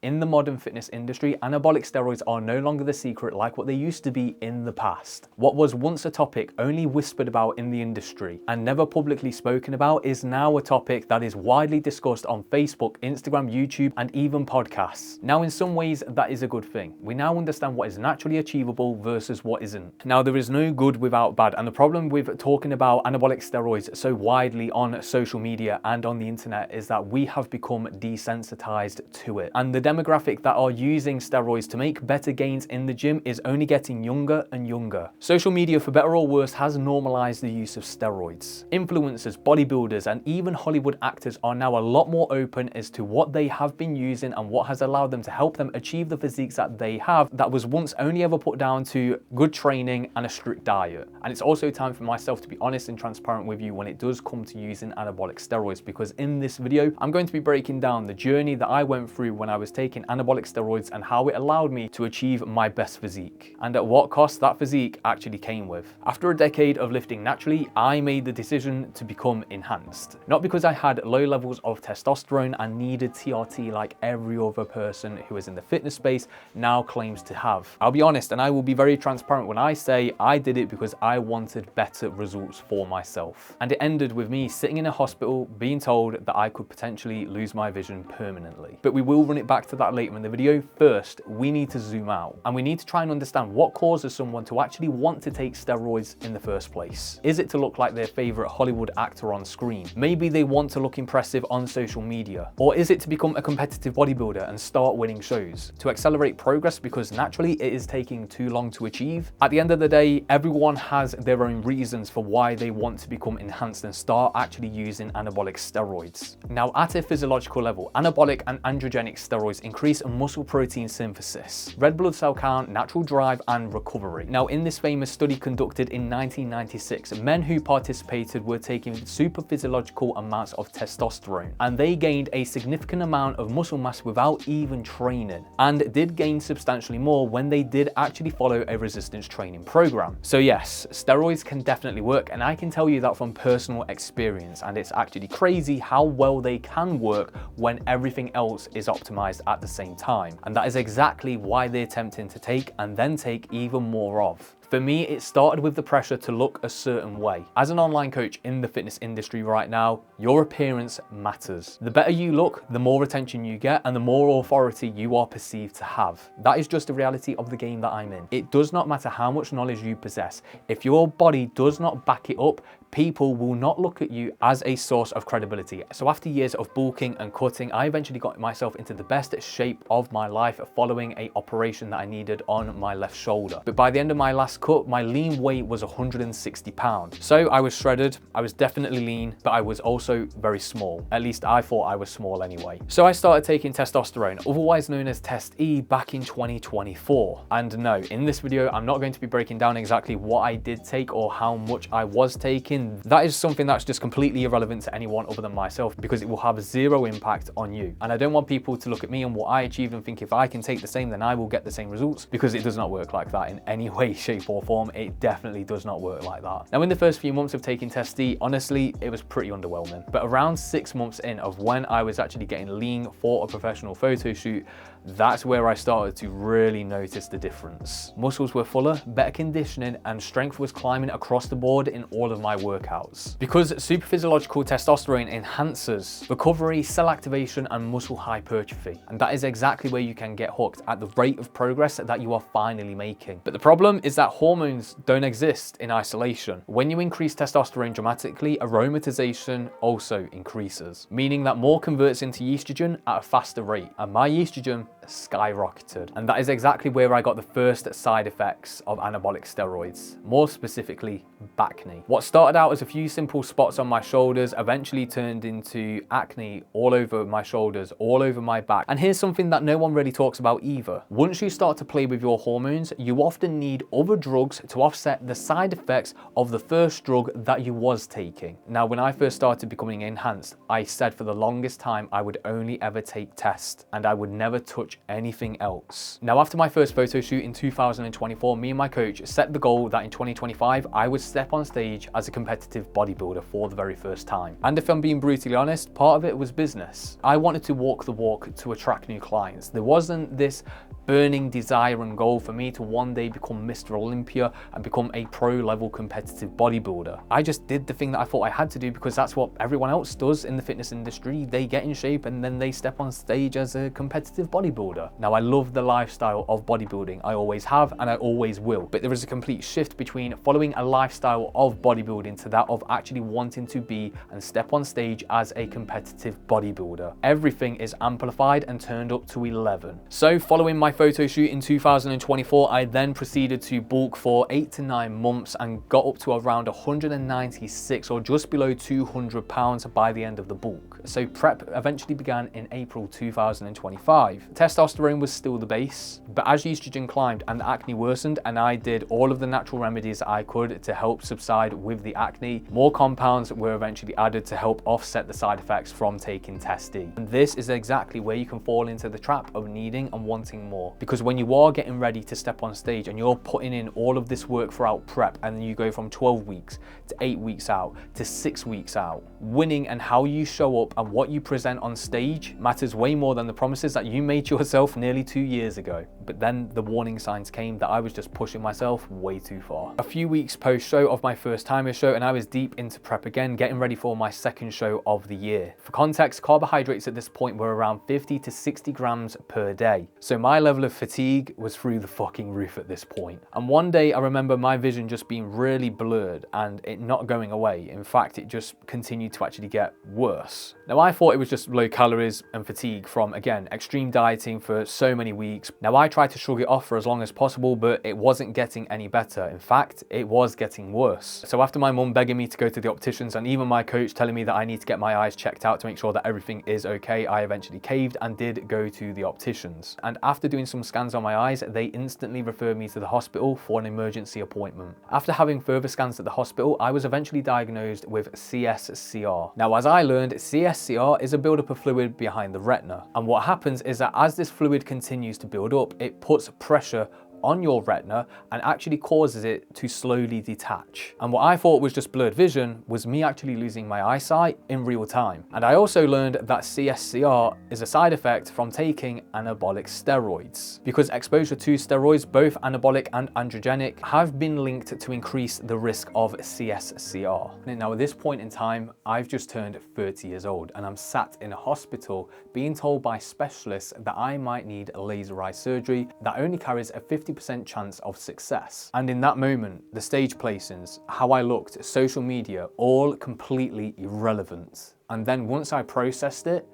in the modern fitness industry, anabolic steroids are no longer the secret like what they used to be in the past. What was once a topic only whispered about in the industry and never publicly spoken about is now a topic that is widely discussed on Facebook, Instagram, YouTube, and even podcasts. Now, in some ways, that is a good thing. We now understand what is naturally achievable versus what isn't. Now, there is no good without bad, and the problem with talking about anabolic steroids so widely on social media and on the internet is that we have become desensitized to it. And the demographic that are using steroids to make better gains in the gym is only getting younger and younger. Social media, for better or worse, has normalized the use of steroids. Influencers, bodybuilders, and even Hollywood actors are now a lot more open as to what they have been using and what has allowed them to help them achieve the physiques that they have that was once only ever put down to good training and a strict diet. And it's also time for myself to be honest and transparent with you when it does come to using anabolic steroids, because in this video, I'm going to be breaking down the journey that I went through when I was taking anabolic steroids and how it allowed me to achieve my best physique and at what cost that physique actually came with. After a decade of lifting naturally, I made the decision to become enhanced. Not because I had low levels of testosterone and needed TRT like every other person who is in the fitness space now claims to have. I'll be honest, and I will be very transparent when I say I did it because I wanted better results for myself. And it ended with me sitting in a hospital being told that I could potentially lose my vision permanently. But we will run it back to that later in the video. First, we need to zoom out and we need to try and understand what causes someone to actually want to take steroids in the first place. Is it to look like their favorite Hollywood actor on screen? Maybe they want to look impressive on social media. Or is it to become a competitive bodybuilder and start winning shows? To accelerate progress because naturally it is taking too long to achieve? At the end of the day, everyone has their own reasons for why they want to become enhanced and start actually using anabolic steroids. Now, at a physiological level, anabolic and androgenic steroids increase muscle protein synthesis, red blood cell count, natural drive, and recovery. Now, in this famous study conducted in 1996, men who participated were taking super physiological amounts of testosterone, and they gained a significant amount of muscle mass without even training, and did gain substantially more when they did actually follow a resistance training program. So yes, steroids can definitely work, and I can tell you that from personal experience, and it's actually crazy how well they can work when everything else is optimized at the same time. And that is exactly why they're tempting to take and then take even more of. For me, it started with the pressure to look a certain way. As an online coach in the fitness industry right now, your appearance matters. The better you look, the more attention you get and the more authority you are perceived to have. That is just the reality of the game that I'm in. It does not matter how much knowledge you possess. If your body does not back it up, people will not look at you as a source of credibility. So after years of bulking and cutting, I eventually got myself into the best shape of my life following an operation that I needed on my left shoulder. But by the end of my last cut, my lean weight was 160 pounds. So I was shredded, I was definitely lean, but I was also very small. At least I thought I was small anyway. So I started taking testosterone, otherwise known as Test E, back in 2024. And no, in this video, I'm not going to be breaking down exactly what I did take or how much I was taking. That is something that's just completely irrelevant to anyone other than myself because it will have zero impact on you. And I don't want people to look at me and what I achieve and think if I can take the same, then I will get the same results, because it does not work like that in any way, shape or form. It definitely does not work like that. Now, in the first few months of taking Test D, honestly, it was pretty underwhelming. But around 6 months in of when I was actually getting lean for a professional photo shoot, that's where I started to really notice the difference. Muscles were fuller, better conditioning, and strength was climbing across the board in all of my workouts. Because superphysiological testosterone enhances recovery, cell activation, and muscle hypertrophy. And that is exactly where you can get hooked at the rate of progress that you are finally making. But the problem is that hormones don't exist in isolation. When you increase testosterone dramatically, aromatization also increases, meaning that more converts into estrogen at a faster rate. And my estrogen skyrocketed. And that is exactly where I got the first side effects of anabolic steroids, more specifically acne. What started out as a few simple spots on my shoulders eventually turned into acne all over my shoulders, all over my back. And here's something that no one really talks about either. Once you start to play with your hormones, you often need other drugs to offset the side effects of the first drug that you was taking. Now, when I first started becoming enhanced, I said for the longest time I would only ever take Test and I would never touch much anything else. Now, after my first photo shoot in 2024, me and my coach set the goal that in 2025, I would step on stage as a competitive bodybuilder for the very first time. And if I'm being brutally honest, part of it was business. I wanted to walk the walk to attract new clients. There wasn't this burning desire and goal for me to one day become Mr. Olympia and become a pro level competitive bodybuilder. I just did the thing that I thought I had to do because that's what everyone else does in the fitness industry. They get in shape and then they step on stage as a competitive bodybuilder. Now, I love the lifestyle of bodybuilding. I always have and I always will. But there is a complete shift between following a lifestyle of bodybuilding to that of actually wanting to be and step on stage as a competitive bodybuilder. Everything is amplified and turned up to 11. So following my photo shoot in 2024, I then proceeded to bulk for 8 to 9 months and got up to around 196 or just below 200 pounds by the end of the bulk. So prep eventually began in April 2025. Testosterone was still the base, but as estrogen climbed and the acne worsened and I did all of the natural remedies I could to help subside with the acne, more compounds were eventually added to help offset the side effects from taking Test-D. And this is exactly where you can fall into the trap of needing and wanting more. Because when you are getting ready to step on stage and you're putting in all of this work throughout prep and then you go from 12 weeks to 8 weeks out to 6 weeks out, winning and how you show up and what you present on stage matters way more than the promises that you made yourself nearly 2 years ago. But then the warning signs came that I was just pushing myself way too far. A few weeks post show of my first timer show and I was deep into prep again, getting ready for my second show of the year. For context, carbohydrates at this point were around 50 to 60 grams per day. So my level of fatigue was through the fucking roof at this point. And one day I remember my vision just being really blurred and it not going away. In fact, it just continued to actually get worse. Now, I thought it was just low calories and fatigue from, again, extreme dieting for so many weeks. Now, I tried to shrug it off for as long as possible, but it wasn't getting any better. In fact, it was getting worse. So after my mum begging me to go to the opticians and even my coach telling me that I need to get my eyes checked out to make sure that everything is okay, I eventually caved and did go to the opticians. And after doing some scans on my eyes, they instantly referred me to the hospital for an emergency appointment. After having further scans at the hospital, I was eventually diagnosed with CSCR. Now, as I learned, CSCR is a buildup of fluid behind the retina. And what happens is that as this fluid continues to build up, it puts pressure on your retina and actually causes it to slowly detach. And what I thought was just blurred vision was me actually losing my eyesight in real time. And I also learned that CSCR is a side effect from taking anabolic steroids, because exposure to steroids, both anabolic and androgenic, have been linked to increase the risk of CSCR. Now, at this point in time, I've just turned 30 years old and I'm sat in a hospital being told by specialists that I might need laser eye surgery that only carries a 50% chance of success. And in that moment, the stage placings, how I looked, social media, all completely irrelevant. And then once I processed it,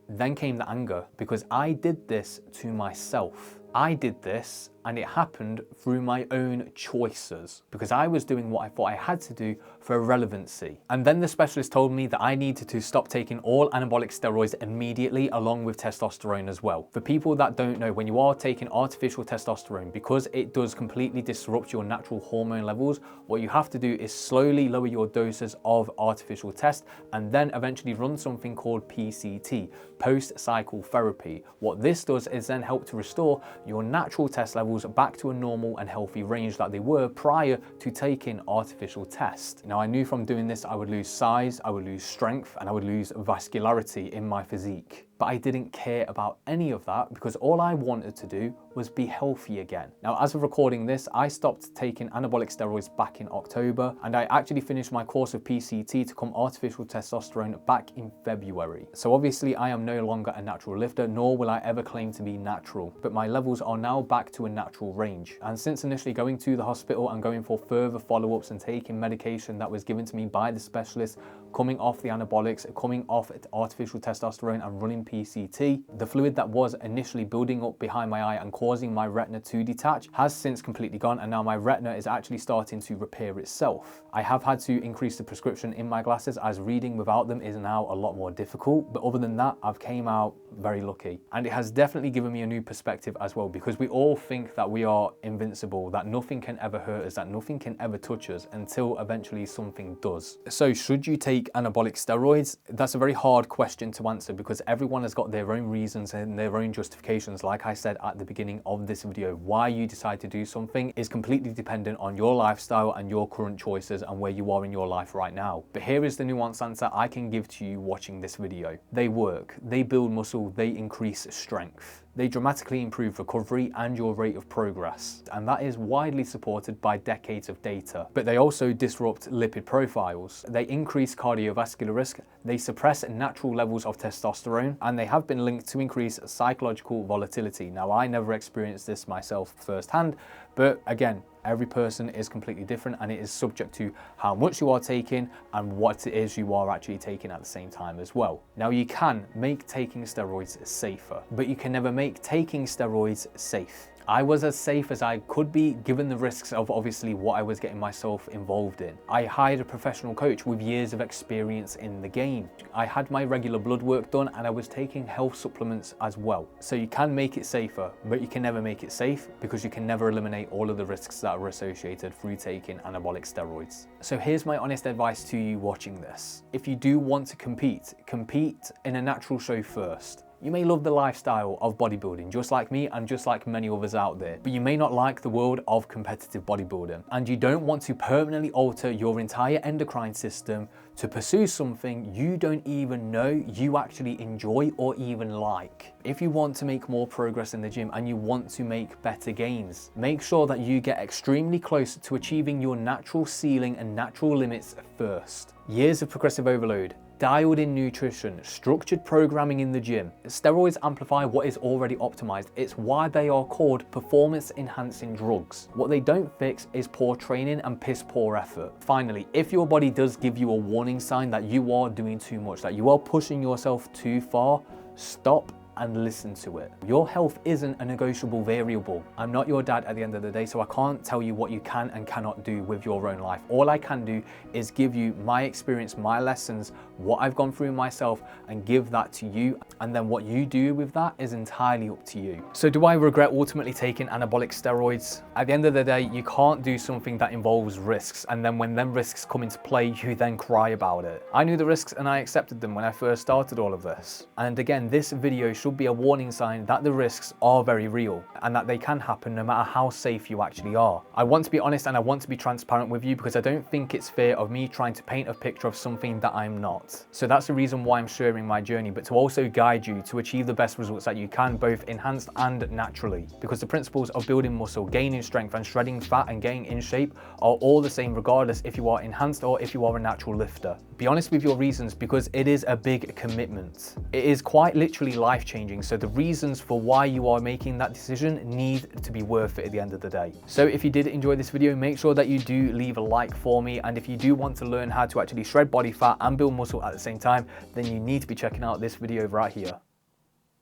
then came the anger, because I did this to myself. I did this and it happened through my own choices, because I was doing what I thought I had to do for relevancy. And then the specialist told me that I needed to stop taking all anabolic steroids immediately, along with testosterone as well. For people that don't know, when you are taking artificial testosterone, because it does completely disrupt your natural hormone levels, what you have to do is slowly lower your doses of artificial test and then eventually run something called PCT, post-cycle therapy. What this does is then help to restore your natural test levels back to a normal and healthy range that they were prior to taking artificial test. Now, I knew from doing this I would lose size, I would lose strength, and I would lose vascularity in my physique. But I didn't care about any of that, because all I wanted to do was be healthy again. Now, as of recording this, I stopped taking anabolic steroids back in October, and I actually finished my course of PCT to come artificial testosterone back in February. So obviously I am no longer a natural lifter, nor will I ever claim to be natural, but my levels are now back to a natural range. And since initially going to the hospital and going for further follow-ups and taking medication that was given to me by the specialist, coming off the anabolics, coming off artificial testosterone and running PCT, the fluid that was initially building up behind my eye and causing my retina to detach has since completely gone, and now my retina is actually starting to repair itself. I have had to increase the prescription in my glasses, as reading without them is now a lot more difficult, but other than that, I've came out very lucky. And it has definitely given me a new perspective as well, because we all think that we are invincible, that nothing can ever hurt us, that nothing can ever touch us, until eventually something does. So should you take anabolic steroids? That's a very hard question to answer, because everyone everyone has got their own reasons and their own justifications. Like I said at the beginning of this video, why you decide to do something is completely dependent on your lifestyle and your current choices and where you are in your life right now. But here is the nuanced answer I can give to you watching this video. They work, they build muscle, they increase strength. They dramatically improve recovery and your rate of progress, and that is widely supported by decades of data. But they also disrupt lipid profiles, they increase cardiovascular risk, they suppress natural levels of testosterone, and they have been linked to increase psychological volatility. Now, I never experienced this myself firsthand, but again, every person is completely different, and it is subject to how much you are taking and what it is you are actually taking at the same time as well. Now, you can make taking steroids safer, but you can never make taking steroids safe. I was as safe as I could be given the risks of obviously what I was getting myself involved in. I hired a professional coach with years of experience in the game. I had my regular blood work done, and I was taking health supplements as well. So you can make it safer, but you can never make it safe because you can never eliminate all of the risks that are associated through taking anabolic steroids. So here's my honest advice to you watching this. If you do want to compete in a natural show first. You may love the lifestyle of bodybuilding, just like me and just like many others out there, but you may not like the world of competitive bodybuilding, and you don't want to permanently alter your entire endocrine system to pursue something you don't even know you actually enjoy or even like. If you want to make more progress in the gym and you want to make better gains, make sure that you get extremely close to achieving your natural ceiling and natural limits first. Years of progressive overload, dialed in nutrition, structured programming in the gym. Steroids amplify what is already optimized. It's why they are called performance enhancing drugs. What they don't fix is poor training and piss poor effort. Finally, if your body does give you a warning sign that you are doing too much, that you are pushing yourself too far, stop and listen to it. Your health isn't a negotiable variable. I'm not your dad at the end of the day, so I can't tell you what you can and cannot do with your own life. All I can do is give you my experience, my lessons, what I've gone through myself, and give that to you. And then what you do with that is entirely up to you. So do I regret ultimately taking anabolic steroids? At the end of the day, you can't do something that involves risks, and then when them risks come into play, you then cry about it. I knew the risks and I accepted them when I first started all of this. And again, this video should be a warning sign that the risks are very real and that they can happen no matter how safe you actually are. I want to be honest and I want to be transparent with you because I don't think it's fair of me trying to paint a picture of something that I'm not. So that's the reason why I'm sharing my journey, but to also guide you to achieve the best results that you can, both enhanced and naturally, because the principles of building muscle, gaining strength and shredding fat and getting in shape are all the same regardless if you are enhanced or if you are a natural lifter. Be honest with your reasons because it is a big commitment. It is quite literally life-changing, so the reasons for why you are making that decision need to be worth it at the end of the day. So if you did enjoy this video, make sure that you do leave a like for me, and if you do want to learn how to actually shred body fat and build muscle at the same time, then you need to be checking out this video right here.